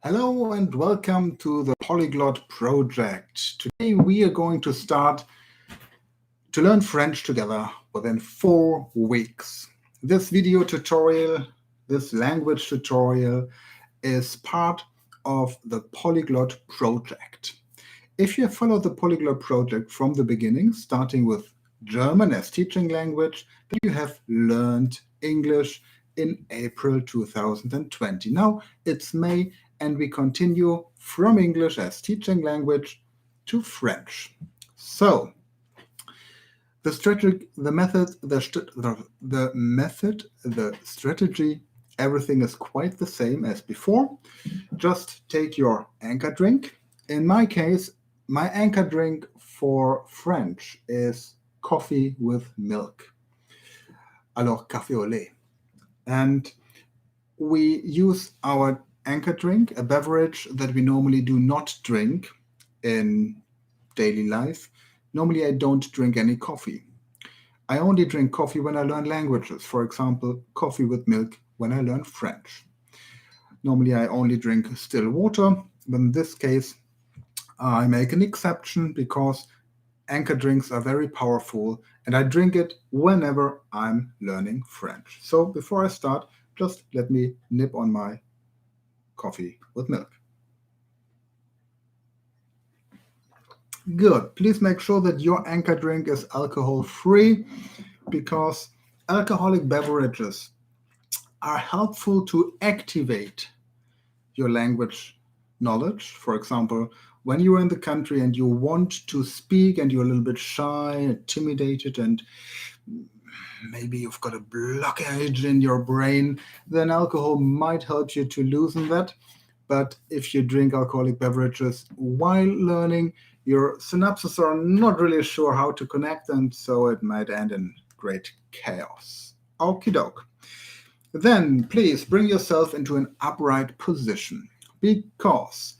Hello and welcome to the Polyglot Project. Today we are going to start to learn French together within 4 weeks. This video tutorial, this language tutorial is part of the Polyglot Project. If you follow the Polyglot Project from the beginning, starting with German as teaching language, then you have learned English in April 2020. Now it's May and we continue from English as teaching language to French. So the strategy, the method, the strategy, everything is quite the same as before. Just take your anchor drink. In my case, my anchor drink for French is coffee with milk. Alors, café au lait. And we use our anchor drink, a beverage that we normally do not drink in daily life. Normally, I don't drink any coffee. I only drink coffee when I learn languages. For example, coffee with milk when I learn French. Normally, I only drink still water, but in this case, I make an exception because anchor drinks are very powerful and I drink it whenever I'm learning French. So before I start, just let me nip on my coffee with milk. Good. Please make sure that your anchor drink is alcohol-free because alcoholic beverages are helpful to activate your language knowledge. For example, when you're in the country and you want to speak and you're a little bit shy, intimidated, and maybe you've got a blockage in your brain, then alcohol might help you to loosen that. But if you drink alcoholic beverages while learning, your synapses are not really sure how to connect, and so it might end in great chaos. Okie doke. Then please bring yourself into an upright position because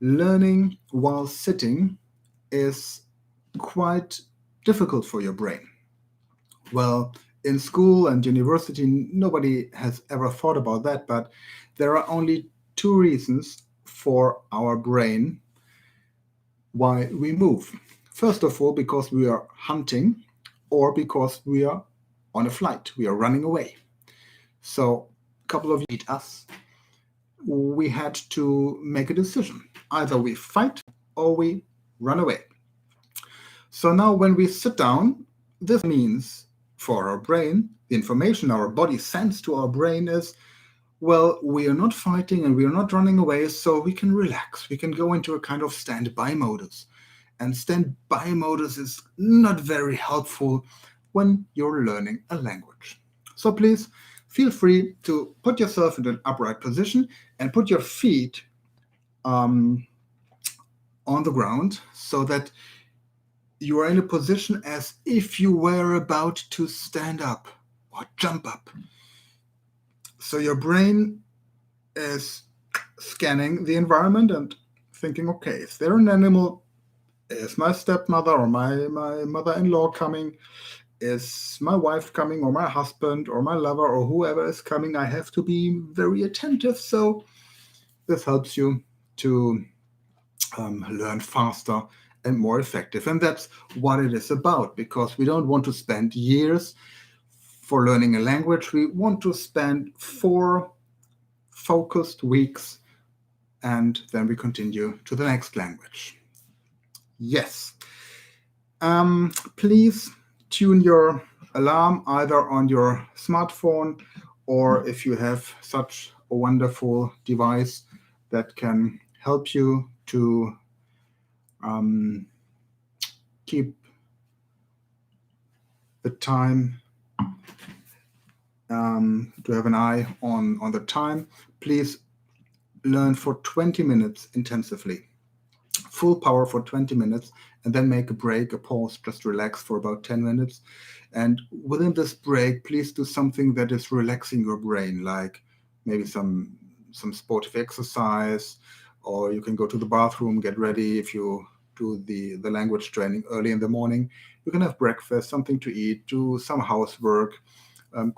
learning while sitting is quite difficult for your brain. Well, in school and university, nobody has ever thought about that, but there are only 2 reasons for our brain why we move. First of all, because we are hunting or because we are on a flight, we are running away. So a couple of you us, we had to make a decision. Either we fight or we run away. So now when we sit down, this means for our brain, the information our body sends to our brain is, well, we are not fighting and we are not running away, so we can relax. We can go into a kind of standby modus. And standby modus is not very helpful when you're learning a language. So please feel free to put yourself in an upright position and put your feet on the ground so that you are in a position as if you were about to stand up or jump up. So your brain is scanning the environment and thinking, okay, is there an animal? Is my stepmother or my mother-in-law coming? Is my wife coming or my husband or my lover or whoever is coming? I have to be very attentive. So this helps you to learn faster and more effective. And that's what it is about, because we don't want to spend years for learning a language. We want to spend 4 focused weeks and then we continue to the next language. Yes. Please tune your alarm either on your smartphone or if you have such a wonderful device that can help you to keep the time, to have an eye on the time. Please learn for 20 minutes intensively, full power for 20 minutes, and then make a break, a pause, just relax for about 10 minutes. And within this break, please do something that is relaxing your brain, like maybe some sportive exercise, or you can go to the bathroom, get ready. If you do the language training early in the morning, you can have breakfast, something to eat, do some housework,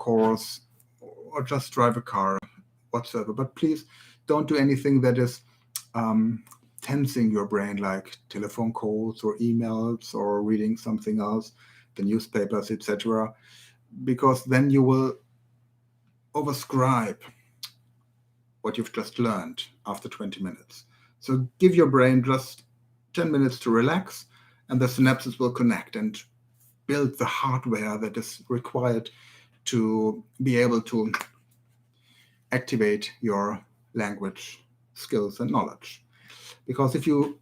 chores, or just drive a car, whatsoever. But please don't do anything that is tensing your brain, like telephone calls or emails or reading something else, the newspapers, etc., because then you will overscribe what you've just learned after 20 minutes. So give your brain just 10 minutes to relax, and the synapses will connect and build the hardware that is required to be able to activate your language skills and knowledge. Because if you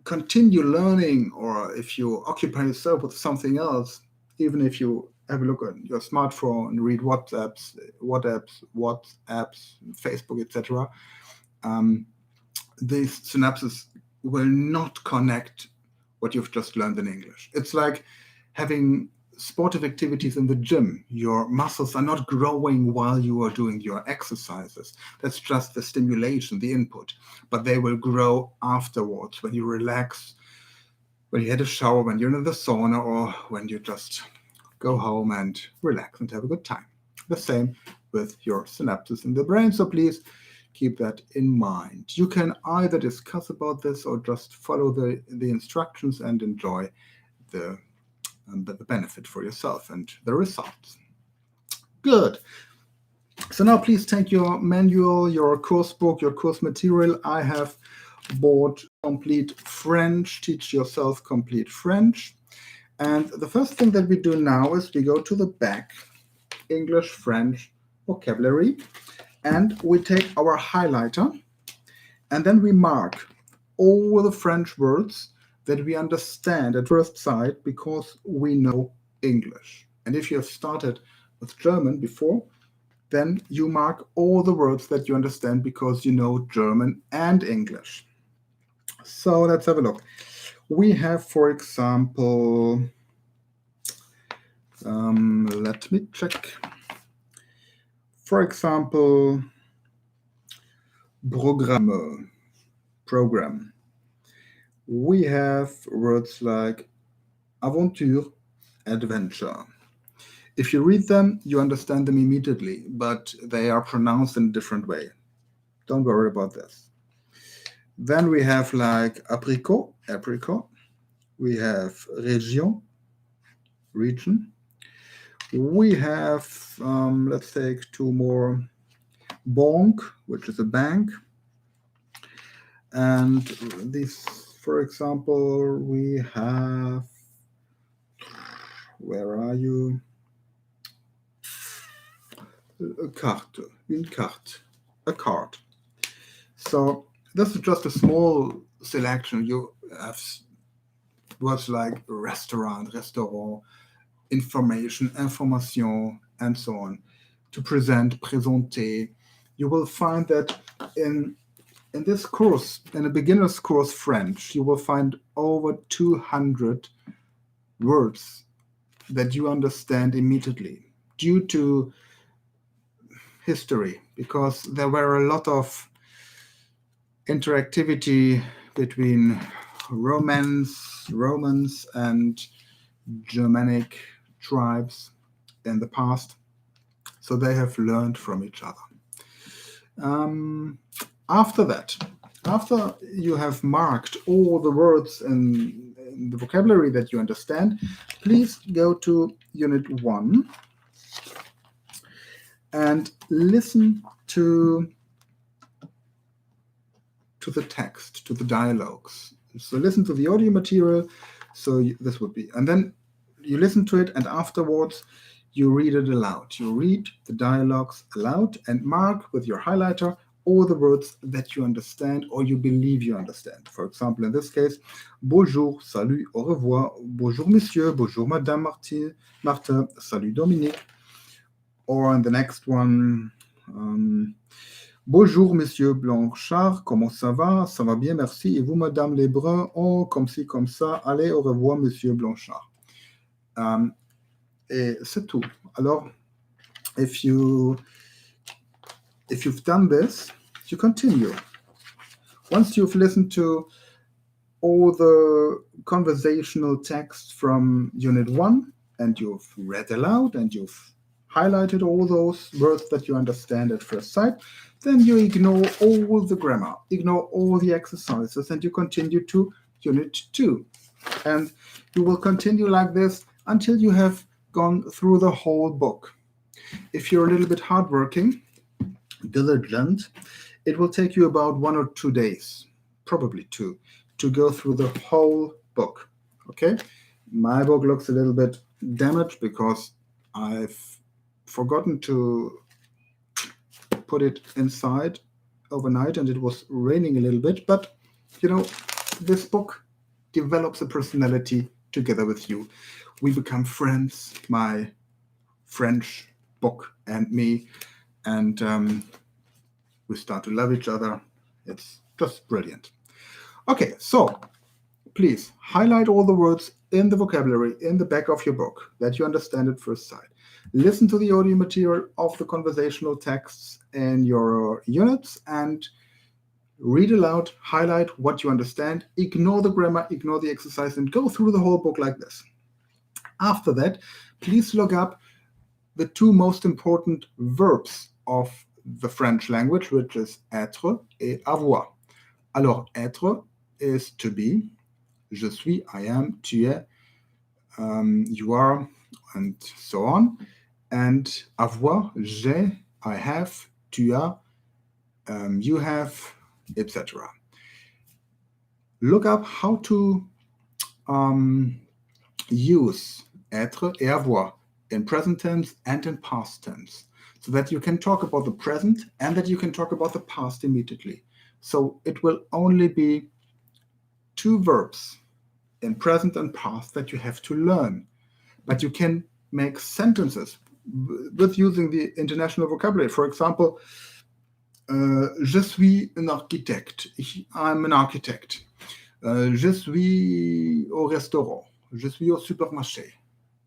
continue learning, or if you occupy yourself with something else, even if you have a look at your smartphone and read WhatsApps, Facebook, etc., these synapses will not connect what you've just learned in English. It's like having sportive activities in the gym. Your muscles are not growing while you are doing your exercises. That's just the stimulation, the input. But they will grow afterwards when you relax, when you had a shower, when you're in the sauna, or when you just go home and relax and have a good time. The same with your synapses in the brain. So please keep that in mind. You can either discuss about this or just follow the instructions and enjoy the benefit for yourself and the results. Good. So now please take your manual, your course book, your course material. I have bought Complete French, Teach Yourself Complete French. And the first thing that we do now is we go to the back, English, French, vocabulary, and we take our highlighter, and then we mark all the French words that we understand at first sight because we know English. And if you have started with German before, then you mark all the words that you understand because you know German and English. So let's have a look. We have, for example, let me check. For example, program. We have words like aventure, adventure. If you read them, you understand them immediately, but they are pronounced in a different way. Don't worry about this. Then we have like apricot. We have région, region. We have, let's take two more, banque, which is a bank. And this, for example, we have, where are you? A carte, une carte, a card. So this is just a small selection. You have words like restaurant, information, and so on. To present, présenter. You will find that in this course, in a beginner's course French, you will find over 200 words that you understand immediately due to history, because there were a lot of interactivity between Romans and Germanic tribes in the past. So they have learned from each other. After that, after you have marked all the words in the vocabulary that you understand, please go to Unit 1 and listen to the text, to the dialogues. So listen to the audio material. So this would be, and then you listen to it, and afterwards you read it aloud. You read the dialogues aloud and mark with your highlighter all the words that you understand or you believe you understand. For example, in this case, bonjour, salut, au revoir, bonjour monsieur, bonjour madame Martin, salut Dominique. Or in the next one, bonjour monsieur Blanchard, comment ça va? Ça va bien, merci. Et vous madame Lebrun? Oh, comme ci, comme ça. Allez, au revoir monsieur Blanchard. Et c'est tout. Alors, if you've done this, you continue. Once you've listened to all the conversational text from Unit 1 and you've read aloud and you've highlighted all those words that you understand at first sight, then you ignore all the grammar, ignore all the exercises, and you continue to Unit 2. And you will continue like this until you have gone through the whole book. If you're a little bit hardworking, diligent, it will take you about 1 or 2 days, probably 2, to go through the whole book. Okay? My book looks a little bit damaged because I've forgotten to put it inside overnight and it was raining a little bit. But, this book develops a personality together with you. We become friends, my French book and me, and we start to love each other. It's just brilliant. Okay, so please highlight all the words in the vocabulary in the back of your book that you understand at first sight. Listen to the audio material of the conversational texts in your units and read aloud, highlight what you understand, ignore the grammar, ignore the exercise, and go through the whole book like this. After that, please look up the 2 most important verbs of the French language, which is être et avoir. Alors, être is to be, je suis, I am, tu es, you are, and so on. And avoir, j'ai, I have, tu as, you have, etc. Look up how to use être et avoir in present tense and in past tense, so that you can talk about the present and that you can talk about the past immediately. So it will only be 2 verbs in present and past that you have to learn. But you can make sentences with using the international vocabulary. For example, je suis un architecte. I'm an architect. Je suis au restaurant. Je suis au supermarché.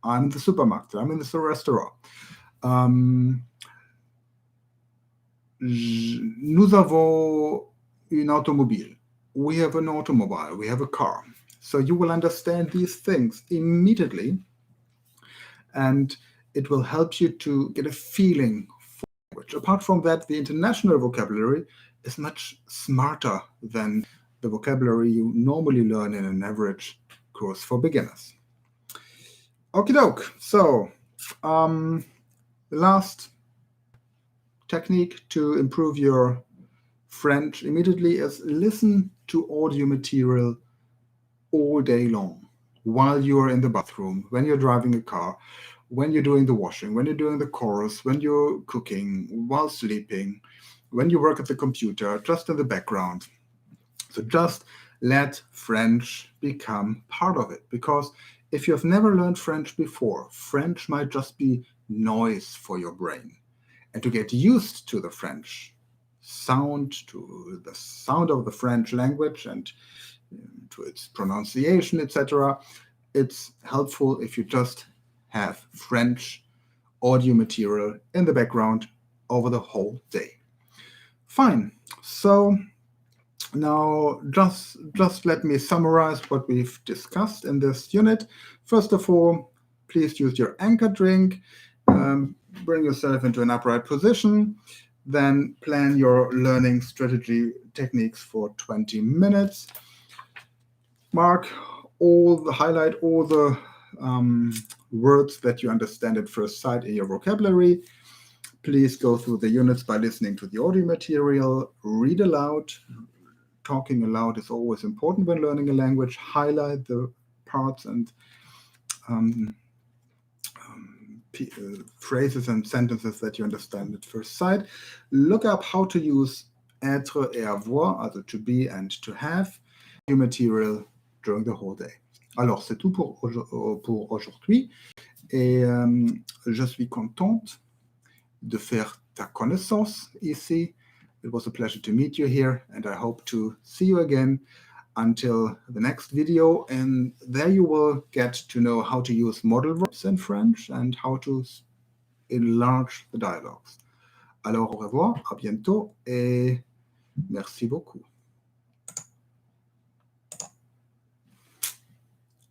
I'm in the supermarket. I'm in the restaurant. Nous avons une automobile. We have an automobile. We have a car. So you will understand these things immediately, and it will help you to get a feeling for language. Apart from that, the international vocabulary is much smarter than the vocabulary you normally learn in an average course for beginners. Okie doke. So, the last technique to improve your French immediately is listen to audio material all day long, while you're in the bathroom, when you're driving a car, when you're doing the washing, when you're doing the chorus, when you're cooking, while sleeping, when you work at the computer, just in the background. So just let French become part of it, because if you've never learned French before, French might just be noise for your brain. And to get used to the French sound, to the sound of the French language and to its pronunciation, etc., it's helpful if you just have French audio material in the background over the whole day. Fine. So now just let me summarize what we've discussed in this unit. First of all, please use your anchor drink. Bring yourself into an upright position. Then plan your learning strategy techniques for 20 minutes. Highlight all the words that you understand at first sight in your vocabulary. Please go through the units by listening to the audio material. Read aloud. Talking aloud is always important when learning a language. Highlight the parts and phrases and sentences that you understand at first sight. Look up how to use être et avoir, also to be and to have, new material during the whole day. Alors, c'est tout pour aujourd'hui. Et je suis contente de faire ta connaissance ici. It was a pleasure to meet you here, and I hope to see you again until the next video. And there you will get to know how to use modal verbs in French and how to enlarge the dialogues. Alors, au revoir, à bientôt, et merci beaucoup.